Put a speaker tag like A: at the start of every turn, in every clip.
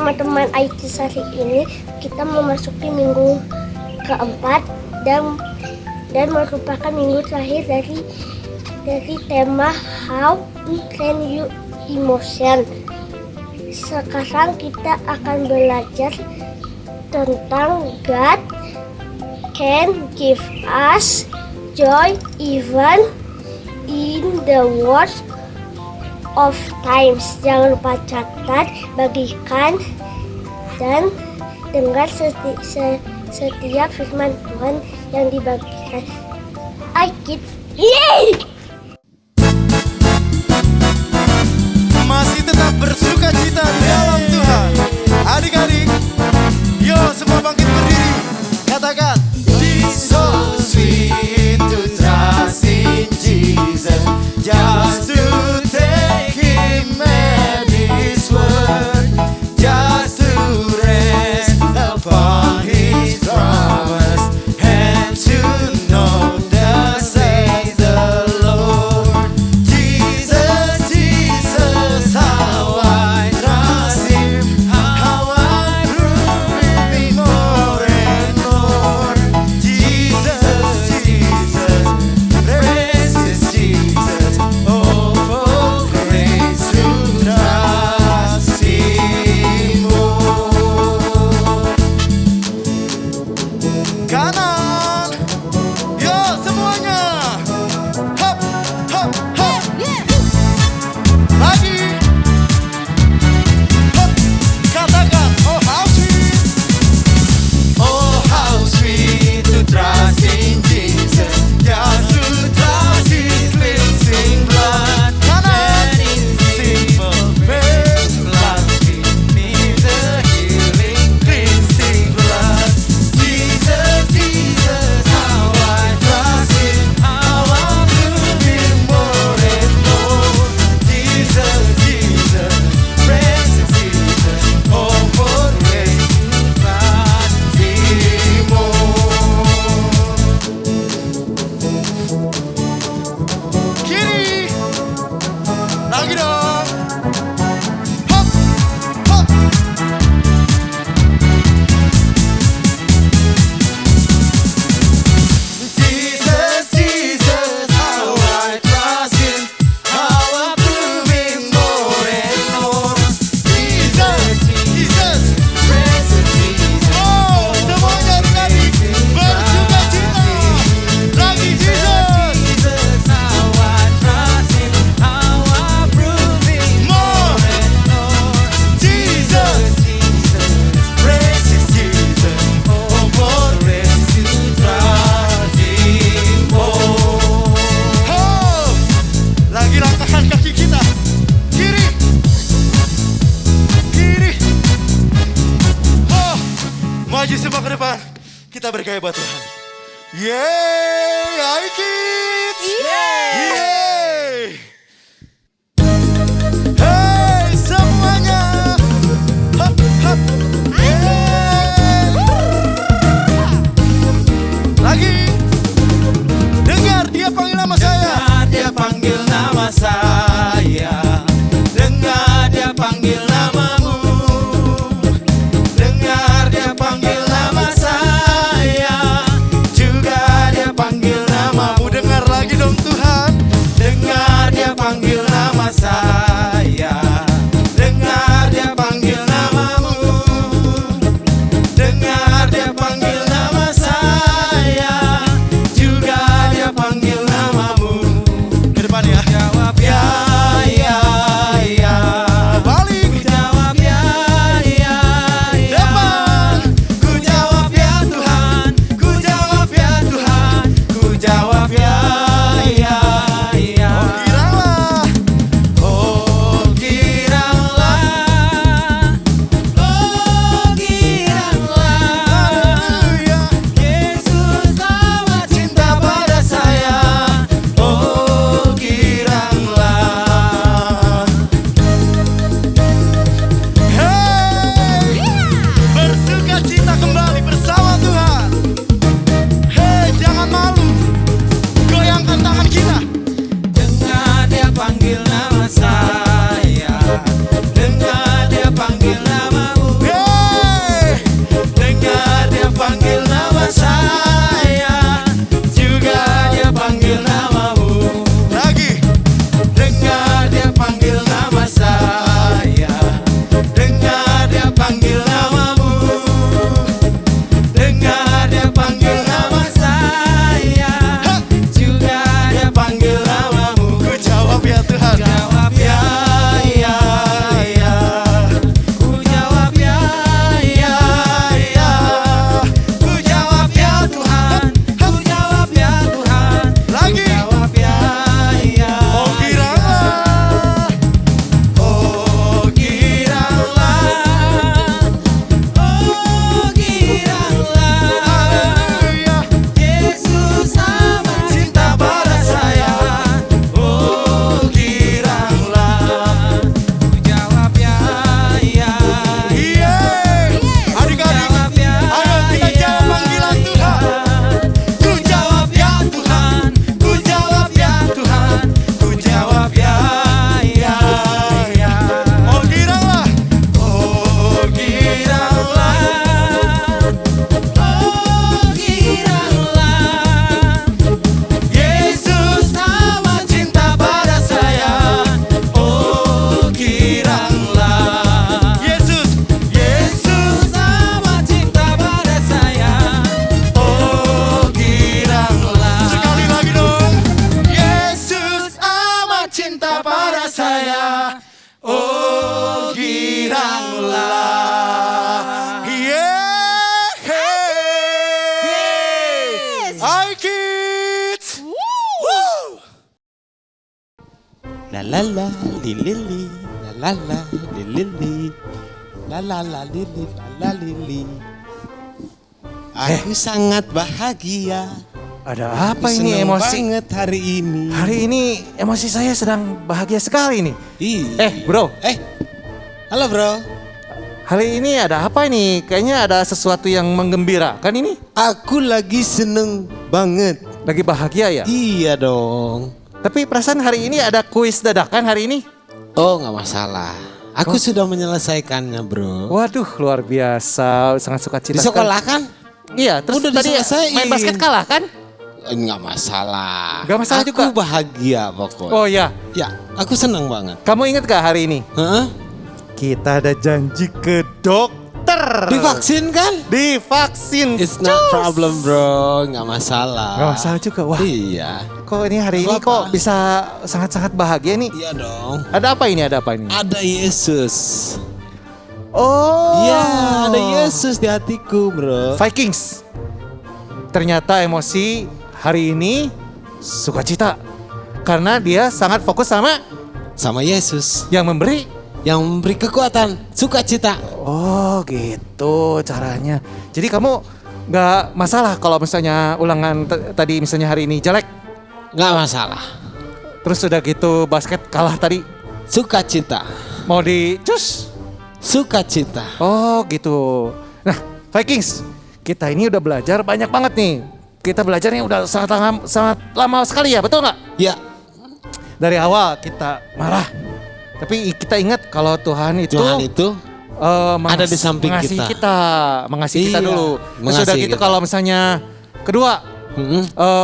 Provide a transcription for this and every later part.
A: teman-teman IT hari ini kita memasuki minggu keempat dan merupakan minggu terakhir dari tema How to Train Your Emotion. Sekarang kita akan belajar tentang God can give us joy even in the worst of times. Jangan lupa catat, bagikan, dan dengar setiap firman Tuhan yang dibagikan. Kids, yeay!
B: Masih tetap bersuka cita dalam Tuhan. Adik-adik, yo semua bangkit berdiri. Katakan, it's so sweet to trust in Jesus, just to take Him at His word, just to rest upon His promise, and to know thus says the Lord. Jesus, Jesus, how I trust Him, how I prove Him more and more. Jesus, Jesus, precious Jesus, oh for grace to trust Him more. Kanan, yo semuanya, hop, hop, hop. Lagi, hop, katakan, oh how sweet, oh how sweet to trust in Jesus, just to trust His cleansing blood. Kanan, in simple faith, lasting in the healing cleansing blood. Jesus, Jesus, how I trust Him, how I love Him more and more. Jesus, Jesus, precious Jesus, oh for grace to trust Him more. Kiri, lagi dong. Hop, hop. Jesus, Jesus, how I trust Him, how I prove Him more and more. Jesus, Jesus, precious Jesus. Oh, semuanya adik-adik bersuka cita. Lagi Jesus. Jesus, how I trust Him, how I prove Him more and more. Jesus, Jesus, precious Jesus. Oh, for grace to trust Him more. Oh, lagi langkahkan kaki kita. Kiri, kiri. Oh, maju semua ke depan. Kita bergaya buat Tuhan. Yeay, ayo kids. Yeay. Hey semuanya. Hop, hop. Yeay. Lagi. Dengar dia panggil nama saya. Dengar dia panggil nama saya. Dengar dia panggil namamu. Dengar dia panggil nama saya. Juga dia saya. Oh giranglah. Yeah.
C: Yes.
B: Hai kids. Woo.
C: La la la li li li, la la la li li li, la la la li li la li li. Aku sangat bahagia.
D: Ada apa
C: Aku
D: ini
C: senang
D: emosi?
C: banget hari ini.
D: Hari ini emosi saya sedang bahagia sekali nih.
C: Iya.
D: Bro,
C: Halo bro.
D: hari ini ada apa ini? Kayaknya ada sesuatu yang menggembirakan ini.
C: Aku lagi seneng banget.
D: Lagi bahagia ya?
C: Iya dong.
D: Tapi perasaan hari ini ada kuis dadakan hari ini.
C: Oh nggak masalah. Aku sudah menyelesaikannya bro.
D: Waduh, luar biasa. Sangat suka
C: Di
D: cita
C: sekolah kan?
D: Iya, terus
C: Udah
D: tadi
C: diselesain.
D: main basket kalah kan?
C: Nggak masalah.
D: Nggak masalah
C: aku
D: juga?
C: bahagia pokoknya.
D: Oh ya,
C: Ya, aku senang banget.
D: kamu ingat gak hari ini?
C: Heeh.
D: Kita ada janji ke dokter.
C: Divaksin kan?
D: Divaksin.
C: It's not problem bro, nggak masalah.
D: Gak masalah juga. Wah,
C: Iya.
D: kok ini hari ini
C: Apa-apa.
D: kok bisa sangat-sangat bahagia nih?
C: Iya dong.
D: Ada apa ini? Ada apa ini?
C: Ada Yesus.
D: Oh.
C: Iya, ada Yesus di hatiku bro.
D: Vikings. Ternyata emosi hari ini sukacita. Karena dia sangat fokus
C: Sama Yesus
D: yang memberi.
C: yang memberi kekuatan, sukacita.
D: Oh gitu caranya. Jadi kamu gak masalah kalau misalnya ulangan tadi misalnya hari ini jelek.
C: Nggak masalah.
D: Terus udah gitu basket kalah tadi.
C: Sukacita.
D: Mau dicus.
C: Sukacita.
D: Oh gitu. Nah Vikings, kita ini udah belajar banyak banget nih. Kita belajarnya udah sangat lama sekali ya, betul nggak?
C: Ya,
D: Dari awal kita marah, tapi kita ingat kalau Tuhan itu
C: ada di samping
D: mengasihi
C: kita.
D: Mengasihi kita
C: Iya,
D: dulu. Terus
C: mengasihi
D: udah gitu
C: kita.
D: kalau misalnya kedua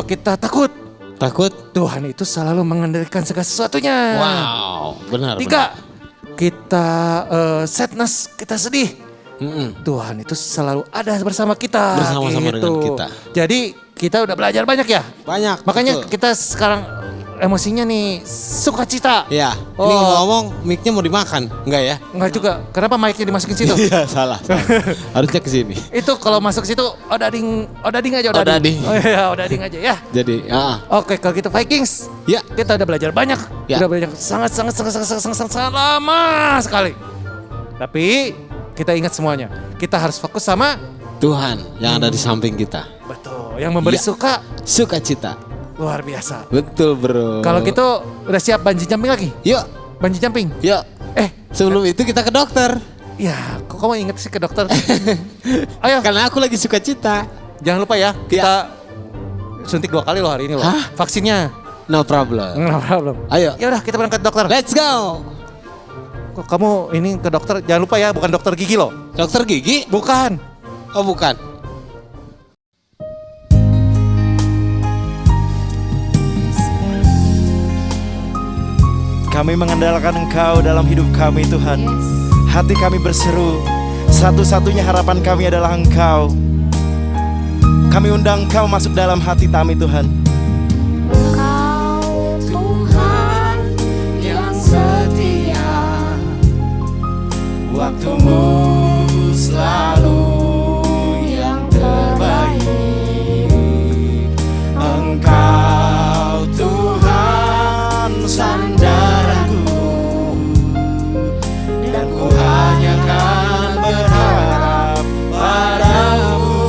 D: kita takut,
C: takut.
D: Tuhan itu selalu mengendalikan segala sesuatunya.
C: Wow, benar.
D: Tiga, kita sadness, kita sedih.
C: Mm-mm.
D: Tuhan itu selalu ada bersama kita.
C: Bersama-sama dengan kita.
D: Jadi kita udah belajar banyak ya.
C: Banyak.
D: Makanya
C: betul.
D: kita sekarang emosinya nih sukacita.
C: Ya,
D: Oh.
C: ini ngomong mic-nya mau dimakan, enggak ya?
D: Enggak juga. Kenapa mic-nya dimasukin situ?
C: Iya, salah. Harusnya ke sini.
D: Itu kalau masuk situ odading aja
C: Odading.
D: Oh iya, odading aja ya.
C: Jadi,
D: Oke, kalau gitu Vikings.
C: ya,
D: Kita udah belajar banyak.
C: Ya.
D: Udah belajar sangat lama sekali. Tapi kita ingat semuanya. Kita harus fokus sama
C: Tuhan yang ada di samping kita.
D: betul, yang memberi
C: Ya.
D: sukacita.
C: Sukacita.
D: Luar biasa.
C: Betul, bro.
D: Kalau gitu udah siap bungee jumping lagi?
C: Yuk,
D: Bungee jumping.
C: yuk. Sebelum itu kita ke dokter.
D: Ya, kok kamu inget sih ke dokter? Ayo,
C: Karena aku lagi sukacita.
D: jangan lupa ya, kita suntik 2 kali loh hari ini loh.
C: Hah?
D: Vaksinnya.
C: No problem.
D: Nggak problem.
C: Ayo,
D: Ya udah, kita berangkat ke dokter.
C: let's go.
D: Kok kamu ini ke dokter? Jangan lupa ya, bukan dokter gigi loh.
C: Dokter gigi?
D: Bukan.
C: Oh, bukan.
B: Kami mengandalkan Engkau dalam hidup kami Tuhan. Hati kami berseru, satu-satunya harapan kami adalah Engkau. Kami undang Engkau masuk dalam hati kami Tuhan.
A: Engkau Tuhan yang setia,
B: Waktumu selalu yang terbaik. Engkau Tuhan sandaranku, dan ku hanya kan berharap padamu.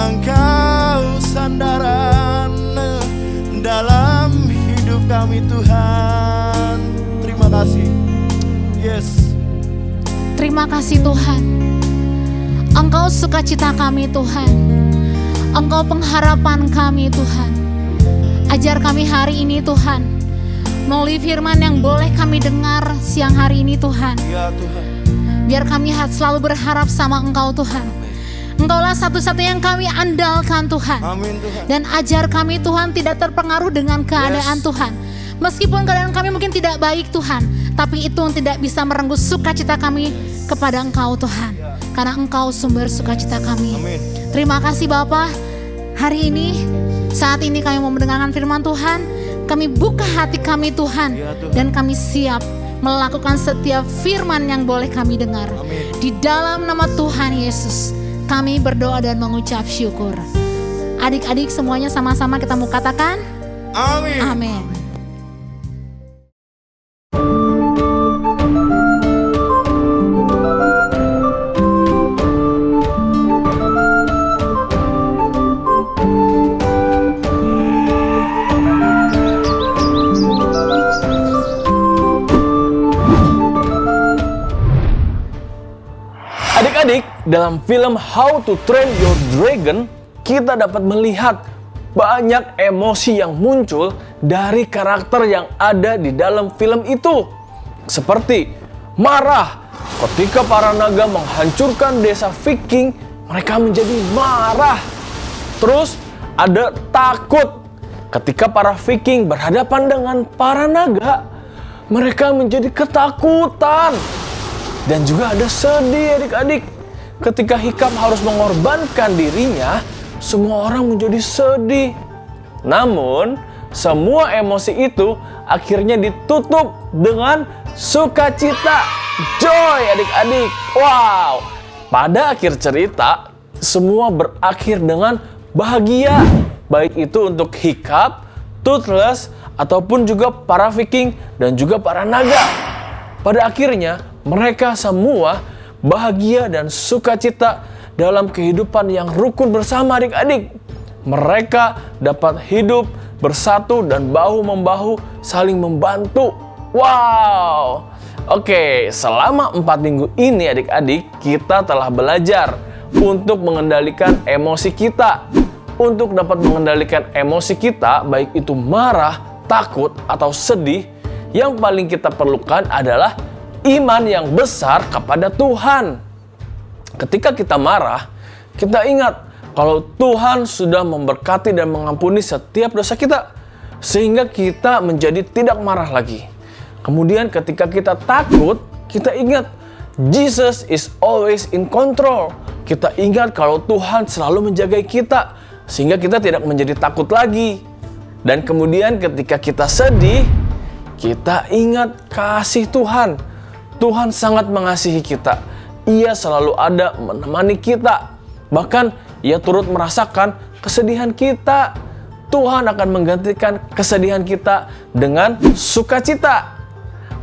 B: Engkau sandaran dalam hidup kami Tuhan. Terima kasih. Yes.
A: Terima kasih Tuhan. Engkau sukacita kami Tuhan. Engkau pengharapan kami Tuhan. Ajar kami hari ini Tuhan, melalui firman yang boleh kami dengar siang hari ini Tuhan.
B: Ya Tuhan.
A: Biar kami selalu berharap sama Engkau Tuhan. Engkaulah satu-satunya yang kami andalkan Tuhan.
B: Amin Tuhan.
A: Dan ajar kami Tuhan tidak terpengaruh dengan keadaan Tuhan. Meskipun keadaan kami mungkin tidak baik Tuhan, tapi itu tidak bisa merenggut sukacita kami kepada Engkau Tuhan. Karena Engkau sumber sukacita kami.
B: Amin.
A: Terima kasih Bapa. Hari ini, saat ini kami mau mendengarkan firman Tuhan. Kami buka hati kami Tuhan.
B: Ya, Tuhan.
A: Dan kami siap melakukan setiap firman yang boleh kami dengar.
B: Amin.
A: Di dalam nama Tuhan Yesus, kami berdoa dan mengucap syukur. Adik-adik semuanya sama-sama kita mau katakan
B: Amin.
A: amin.
E: Adik-adik, dalam film How to Train Your Dragon, kita dapat melihat banyak emosi yang muncul dari karakter yang ada di dalam film itu. Seperti marah, ketika para naga menghancurkan desa Viking, mereka menjadi marah. Terus ada takut, ketika para Viking berhadapan dengan para naga, mereka menjadi ketakutan. Dan juga ada sedih adik-adik. Ketika Hikam harus mengorbankan dirinya, semua orang menjadi sedih. Namun, semua emosi itu akhirnya ditutup dengan sukacita, joy adik-adik. Wow, pada akhir cerita, semua berakhir dengan bahagia. Baik itu untuk Hikam, Toothless, ataupun juga para Viking dan juga para naga. Pada akhirnya, mereka semua bahagia dan sukacita dalam kehidupan yang rukun bersama adik-adik. Mereka dapat hidup bersatu dan bahu-membahu saling membantu. Wow. Oke, selama 4 minggu ini adik-adik, kita telah belajar untuk mengendalikan emosi kita. Untuk dapat mengendalikan emosi kita, baik itu marah, takut, atau sedih, yang paling kita perlukan adalah iman yang besar kepada Tuhan. Ketika kita marah, kita ingat kalau Tuhan sudah memberkati dan mengampuni setiap dosa kita, sehingga kita menjadi tidak marah lagi. Kemudian ketika kita takut, kita ingat Jesus is always in control. Kita ingat kalau Tuhan selalu menjaga kita, sehingga kita tidak menjadi takut lagi. Dan kemudian ketika kita sedih, kita ingat kasih Tuhan. Tuhan sangat mengasihi kita. Ia selalu ada menemani kita. Bahkan Ia turut merasakan kesedihan kita. Tuhan akan menggantikan kesedihan kita dengan sukacita.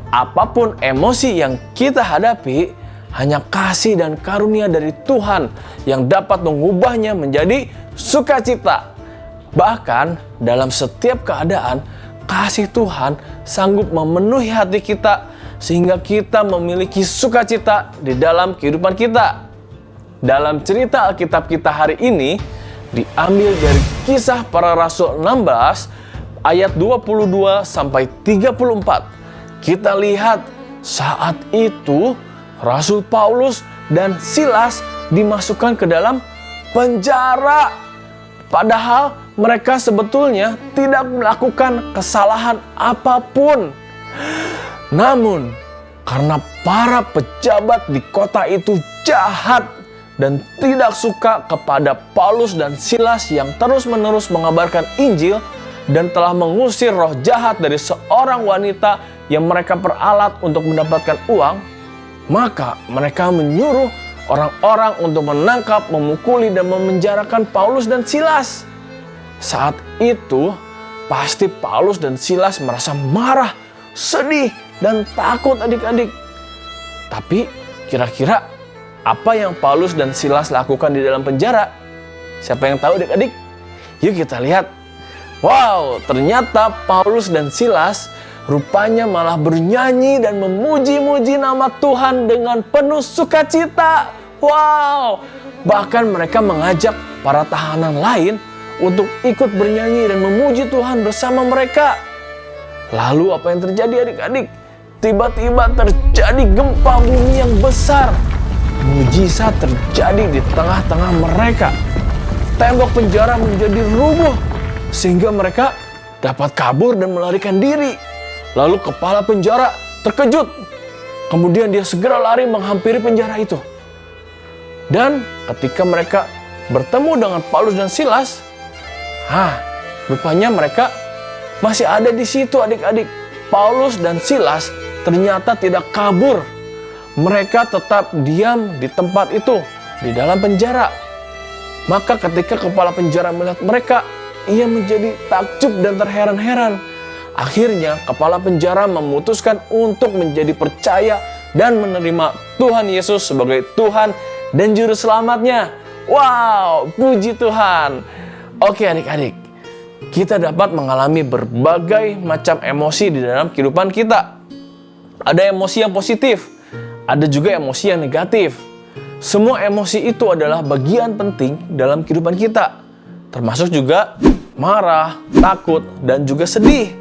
E: Apapun emosi yang kita hadapi, hanya kasih dan karunia dari Tuhan yang dapat mengubahnya menjadi sukacita. Bahkan dalam setiap keadaan, kasih Tuhan sanggup memenuhi hati kita sehingga kita memiliki sukacita di dalam kehidupan kita. Dalam cerita Alkitab kita hari ini diambil dari Kisah Para Rasul 16 ayat 22 sampai 34. Kita lihat saat itu Rasul Paulus dan Silas dimasukkan ke dalam penjara. Padahal mereka sebetulnya tidak melakukan kesalahan apapun. Namun, karena para pejabat di kota itu jahat dan tidak suka kepada Paulus dan Silas yang terus-menerus mengabarkan Injil dan telah mengusir roh jahat dari seorang wanita yang mereka peralat untuk mendapatkan uang, maka mereka menyuruh orang-orang untuk menangkap, memukuli, dan memenjarakan Paulus dan Silas. Saat itu, pasti Paulus dan Silas merasa marah, sedih, dan takut adik-adik. Tapi kira-kira apa yang Paulus dan Silas lakukan di dalam penjara? Siapa yang tahu adik-adik? Yuk kita lihat. Wow, ternyata Paulus dan Silas rupanya malah bernyanyi dan memuji-muji nama Tuhan dengan penuh sukacita. Wow, bahkan mereka mengajak para tahanan lain untuk ikut bernyanyi dan memuji Tuhan bersama mereka. Lalu apa yang terjadi adik-adik? Tiba-tiba terjadi gempa bumi yang besar. Mujizat terjadi di tengah-tengah mereka. Tembok penjara menjadi rubuh sehingga mereka dapat kabur dan melarikan diri. Lalu kepala penjara terkejut. Kemudian dia segera lari menghampiri penjara itu. Dan ketika mereka bertemu dengan Paulus dan Silas, rupanya mereka masih ada di situ adik-adik. Paulus dan Silas ternyata tidak kabur. Mereka tetap diam di tempat itu, di dalam penjara. Maka ketika kepala penjara melihat mereka, ia menjadi takjub dan terheran-heran. Akhirnya kepala penjara memutuskan untuk menjadi percaya dan menerima Tuhan Yesus sebagai Tuhan dan Juru Selamatnya. Wow, puji Tuhan. Oke adik-adik, kita dapat mengalami berbagai macam emosi di dalam kehidupan kita. Ada emosi yang positif, ada juga emosi yang negatif. Semua emosi itu adalah bagian penting dalam kehidupan kita, termasuk juga marah, takut, dan juga sedih.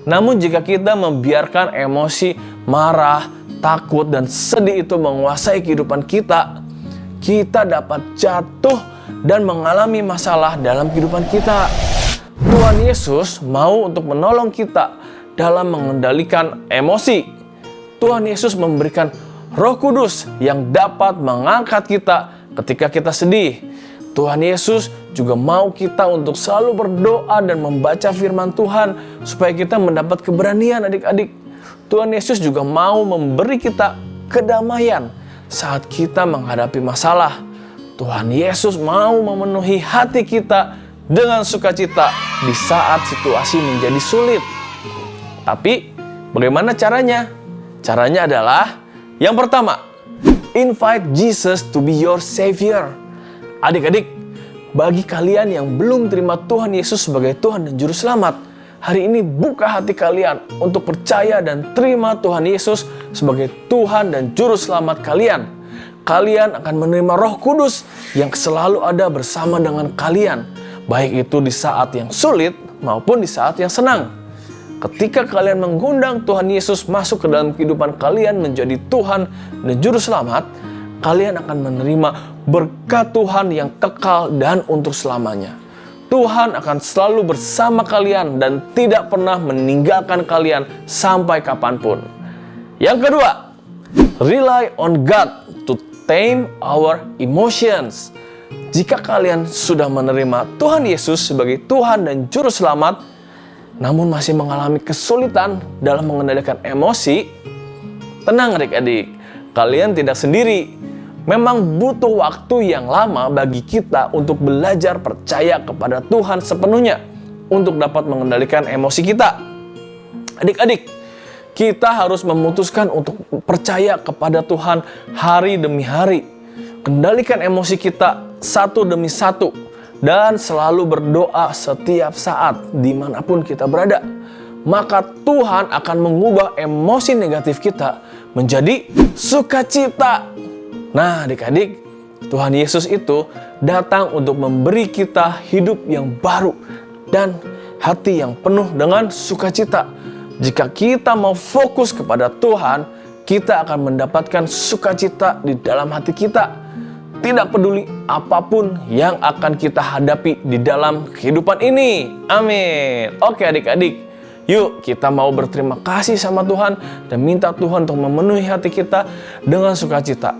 E: Namun jika kita membiarkan emosi marah, takut, dan sedih itu menguasai kehidupan kita, kita dapat jatuh dan mengalami masalah dalam kehidupan kita. Tuhan Yesus mau untuk menolong kita dalam mengendalikan emosi. Tuhan Yesus memberikan Roh Kudus yang dapat mengangkat kita ketika kita sedih. Tuhan Yesus juga mau kita untuk selalu berdoa dan membaca firman Tuhan supaya kita mendapat keberanian adik-adik. Tuhan Yesus juga mau memberi kita kedamaian saat kita menghadapi masalah. Tuhan Yesus mau memenuhi hati kita dengan sukacita di saat situasi menjadi sulit. Tapi bagaimana caranya? Caranya adalah yang pertama, invite Jesus to be your Savior. Adik-adik, bagi kalian yang belum terima Tuhan Yesus sebagai Tuhan dan Juru Selamat, hari ini buka hati kalian untuk percaya dan terima Tuhan Yesus sebagai Tuhan dan Juru Selamat kalian. Kalian akan menerima Roh Kudus yang selalu ada bersama dengan kalian, baik itu di saat yang sulit maupun di saat yang senang. Ketika kalian mengundang Tuhan Yesus masuk ke dalam kehidupan kalian menjadi Tuhan dan Juru Selamat, kalian akan menerima berkat Tuhan yang kekal dan untuk selamanya. Tuhan akan selalu bersama kalian dan tidak pernah meninggalkan kalian sampai kapanpun. Yang kedua, rely on God to tame our emotions. Jika kalian sudah menerima Tuhan Yesus sebagai Tuhan dan Juru Selamat, namun masih mengalami kesulitan dalam mengendalikan emosi, tenang adik-adik, kalian tidak sendiri. Memang butuh waktu yang lama bagi kita untuk belajar percaya kepada Tuhan sepenuhnya untuk dapat mengendalikan emosi kita. Adik-adik, kita harus memutuskan untuk percaya kepada Tuhan hari demi hari. Kendalikan emosi kita satu demi satu dan selalu berdoa setiap saat dimanapun kita berada. Maka Tuhan akan mengubah emosi negatif kita menjadi sukacita. Nah adik-adik, Tuhan Yesus itu datang untuk memberi kita hidup yang baru dan hati yang penuh dengan sukacita. Jika kita mau fokus kepada Tuhan, kita akan mendapatkan sukacita di dalam hati kita. Tidak peduli apapun yang akan kita hadapi di dalam kehidupan ini. Amin. Oke adik-adik, yuk kita mau berterima kasih sama Tuhan dan minta Tuhan untuk memenuhi hati kita dengan sukacita.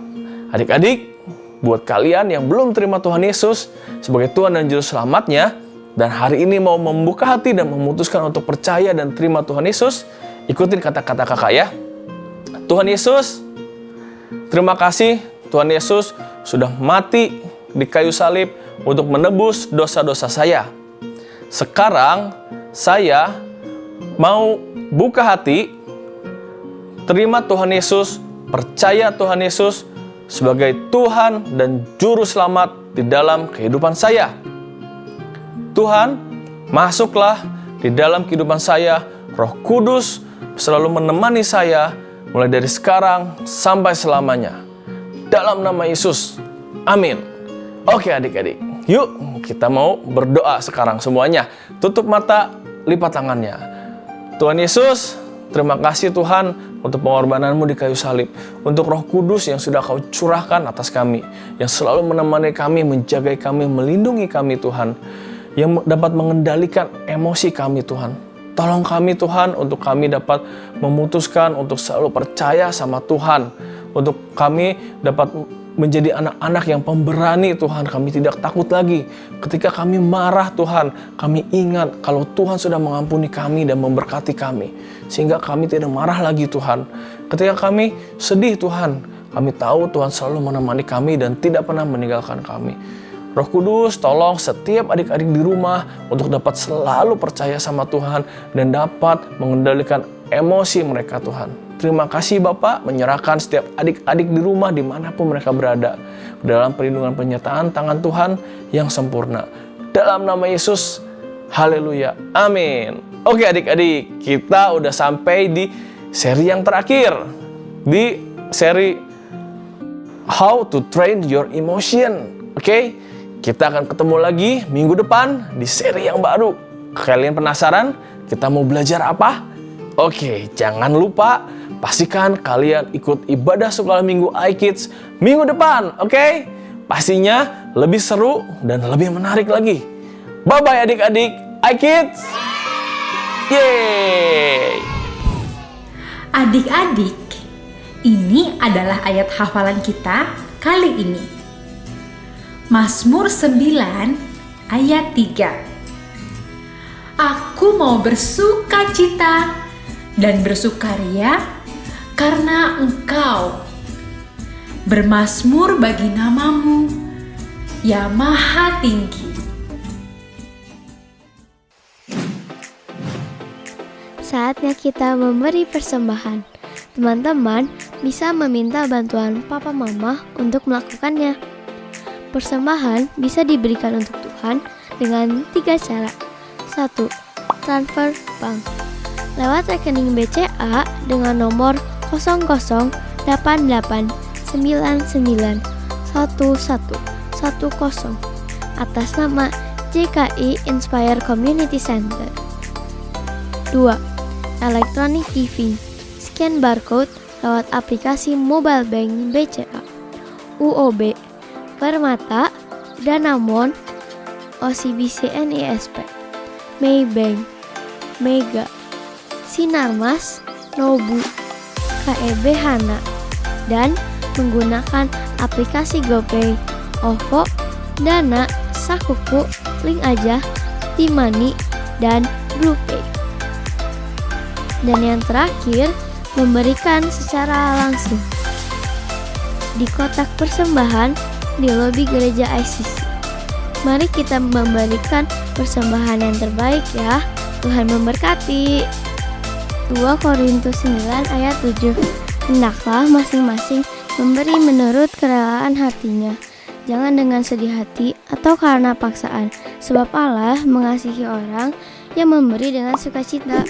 E: Adik-adik, buat kalian yang belum terima Tuhan Yesus sebagai Tuhan dan Juru Selamatnya, dan hari ini mau membuka hati dan memutuskan untuk percaya dan terima Tuhan Yesus, ikutin kata-kata kakak ya. Tuhan Yesus, terima kasih Tuhan Yesus sudah mati di kayu salib untuk menebus dosa-dosa saya. Sekarang saya mau buka hati, terima Tuhan Yesus, percaya Tuhan Yesus sebagai Tuhan dan Juru Selamat di dalam kehidupan saya. Tuhan, masuklah di dalam kehidupan saya. Roh Kudus selalu menemani saya mulai dari sekarang sampai selamanya. Dalam nama Yesus, amin. Oke adik-adik, yuk kita mau berdoa sekarang semuanya. Tutup mata, lipat tangannya. Tuhan Yesus, terima kasih Tuhan untuk pengorbananmu di kayu salib. Untuk Roh Kudus yang sudah kau curahkan atas kami. Yang selalu menemani kami, menjaga kami, melindungi kami Tuhan. Yang dapat mengendalikan emosi kami Tuhan. Tolong kami Tuhan untuk kami dapat memutuskan untuk selalu percaya sama Tuhan. Untuk kami dapat menjadi anak-anak yang pemberani Tuhan. Kami tidak takut lagi. Ketika kami marah Tuhan, kami ingat kalau Tuhan sudah mengampuni kami dan memberkati kami. Sehingga kami tidak marah lagi Tuhan. Ketika kami sedih Tuhan, kami tahu Tuhan selalu menemani kami dan tidak pernah meninggalkan kami. Roh Kudus, tolong setiap adik-adik di rumah untuk dapat selalu percaya sama Tuhan dan dapat mengendalikan emosi mereka Tuhan. Terima kasih Bapak menyerahkan setiap adik-adik di rumah dimanapun mereka berada dalam perlindungan penyertaan tangan Tuhan yang sempurna. Dalam nama Yesus, haleluya, amin. Oke adik-adik, kita udah sampai di seri yang terakhir. Di seri How to Train Your Emotion. Oke, kita akan ketemu lagi minggu depan di seri yang baru. Kalian penasaran kita mau belajar apa? Oke, jangan lupa pastikan kalian ikut ibadah sekolah minggu iKids minggu depan, oke? Pastinya lebih seru dan lebih menarik lagi. Bye-bye adik-adik iKids. Yeay!
F: Adik-adik, ini adalah ayat hafalan kita kali ini. Mazmur 9 ayat 3. Aku mau bersukacita dan bersukaria karena Engkau. Bermazmur bagi namamu, ya Maha Tinggi.
G: Saatnya kita memberi persembahan. Teman-teman bisa meminta bantuan papa mama untuk melakukannya. Persembahan bisa diberikan untuk Tuhan dengan 3 cara. 1. Transfer bank lewat rekening BCA dengan nomor 0089991110 atas nama JKI Inspire Community Center. 2. Electronic giving, scan barcode lewat aplikasi mobile bank BCA, UOB, Permata, Danamon, OCBC NISP, Maybank, Mega, Sinarmas, Nobu, KEB Hana, dan menggunakan aplikasi GoPay, OVO, Dana, Sakuku, Link Aja, Timani, dan BluePay. Dan yang terakhir, memberikan secara langsung di kotak persembahan di lobi gereja ICC. Mari kita memberikan persembahan yang terbaik ya. Tuhan memberkati. 2 Korintus 9 ayat 7. Hendaklah masing-masing memberi menurut kerelaan hatinya, jangan dengan sedih hati atau karena paksaan, sebab Allah mengasihi orang yang memberi dengan sukacita.